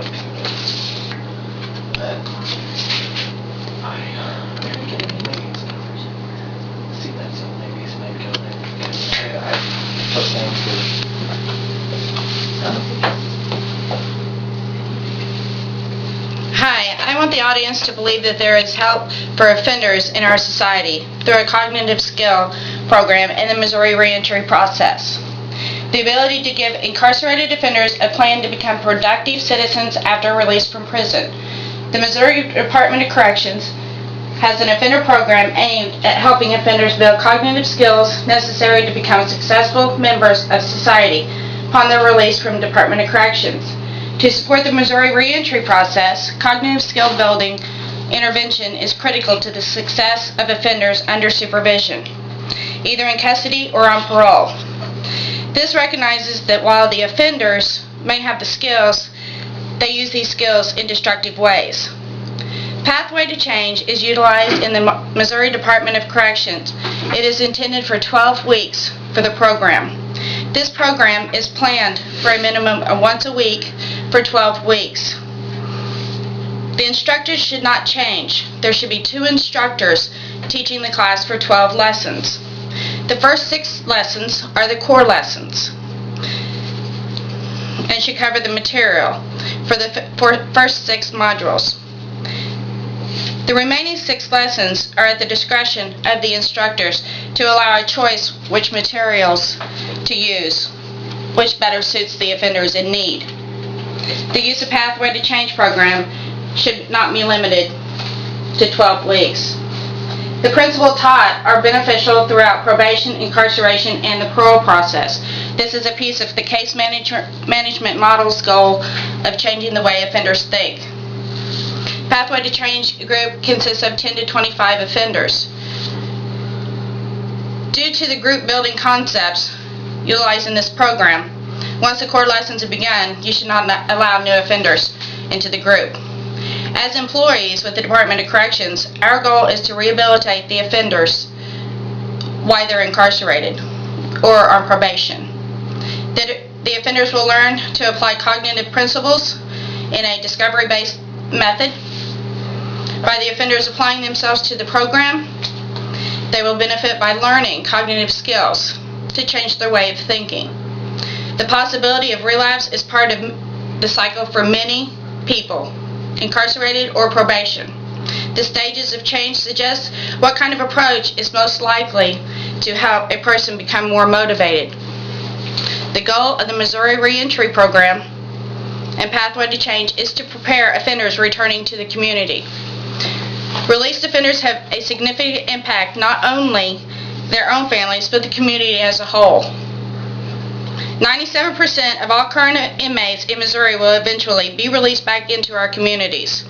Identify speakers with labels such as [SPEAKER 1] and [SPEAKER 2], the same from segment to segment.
[SPEAKER 1] like to. But I didn't get any meetings numbers. See that, so maybe go there. I put names to
[SPEAKER 2] Hi, I want the audience to believe that there is help for offenders in our society through a cognitive skill program in the Missouri reentry process. The ability to give incarcerated offenders a plan to become productive citizens after release from prison. The Missouri Department of Corrections has an offender program aimed at helping offenders build cognitive skills necessary to become successful members of society upon their release from Department of Corrections. To support the Missouri reentry process, cognitive skill building intervention is critical to the success of offenders under supervision, either in custody or on parole. This recognizes that while the offenders may have the skills, they use these skills in destructive ways. Pathway to Change is utilized in the Missouri Department of Corrections. It is intended for 12 weeks for the program. This program is planned for a minimum of once a week for 12 weeks. The instructors should not change. There should be 2 instructors teaching the class for 12 lessons. The first 6 lessons are the core lessons and should cover the material for the first 6 modules. The remaining 6 lessons are at the discretion of the instructors to allow a choice which materials to use, which better suits the offenders in need. The use of Pathway to Change program should not be limited to 12 weeks. The principles taught are beneficial throughout probation, incarceration, and the parole process. This is a piece of the case management model's goal of changing the way offenders think. Pathway to Change group consists of 10 to 25 offenders. Due to the group building concepts utilized in this program, once the core lessons have begun, you should not allow new offenders into the group. As employees with the Department of Corrections, our goal is to rehabilitate the offenders while they're incarcerated or on probation. The offenders will learn to apply cognitive principles in a discovery-based method. By the offenders applying themselves to the program, they will benefit by learning cognitive skills to change their way of thinking. The possibility of relapse is part of the cycle for many people, incarcerated or probation. The stages of change suggest what kind of approach is most likely to help a person become more motivated. The goal of the Missouri Reentry Program and Pathway to Change is to prepare offenders returning to the community. Released offenders have a significant impact not only their own families but the community as a whole. 97% of all current inmates in Missouri will eventually be released back into our communities.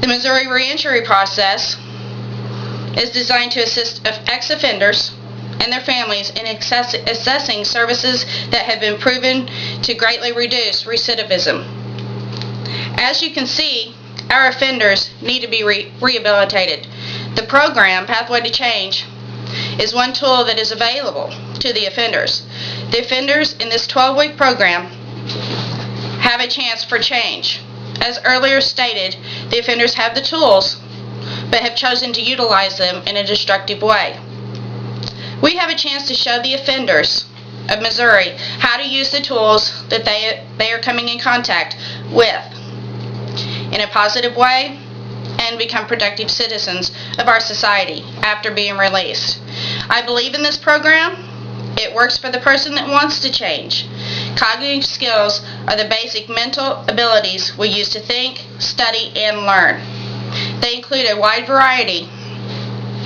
[SPEAKER 2] The Missouri reentry process is designed to assist ex-offenders and their families in assessing services that have been proven to greatly reduce recidivism. As you can see, our offenders need to be rehabilitated. The program, Pathway to Change, is one tool that is available to the offenders. The offenders in this 12-week program have a chance for change. As earlier stated, the offenders have the tools, but have chosen to utilize them in a destructive way. We have a chance to show the offenders of Missouri how to use the tools that they are coming in contact with in a positive way and become productive citizens of our society after being released. I believe in this program. It works for the person that wants to change. Cognitive skills are the basic mental abilities we use to think, study, and learn. They include a wide variety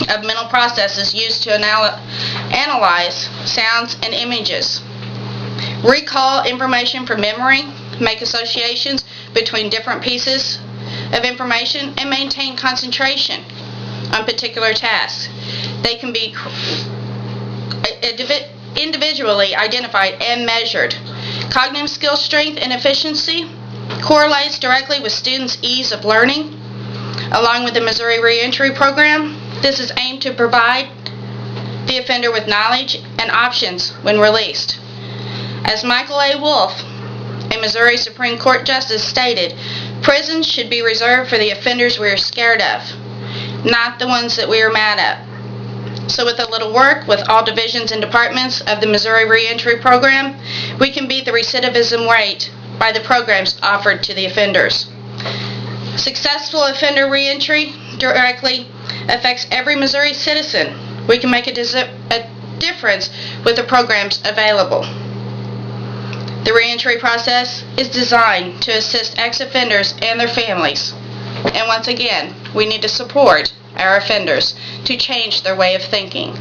[SPEAKER 2] of mental processes used to analyze sounds and images, recall information from memory, make associations between different pieces of information, and maintain concentration on particular tasks. They can be individually identified and measured. Cognitive skill strength and efficiency correlates directly with students' ease of learning. Along with the Missouri Reentry Program, this is aimed to provide the offender with knowledge and options when released. As Michael A. Wolff, a Missouri Supreme Court justice stated, "Prisons should be reserved for the offenders we are scared of, not the ones that we are mad at." So with a little work with all divisions and departments of the Missouri Reentry Program, we can beat the recidivism rate by the programs offered to the offenders. Successful offender reentry directly affects every Missouri citizen. We can make a difference with the programs available. The reentry process is designed to assist ex-offenders and their families. And once again, we need to support our offenders to change their way of thinking.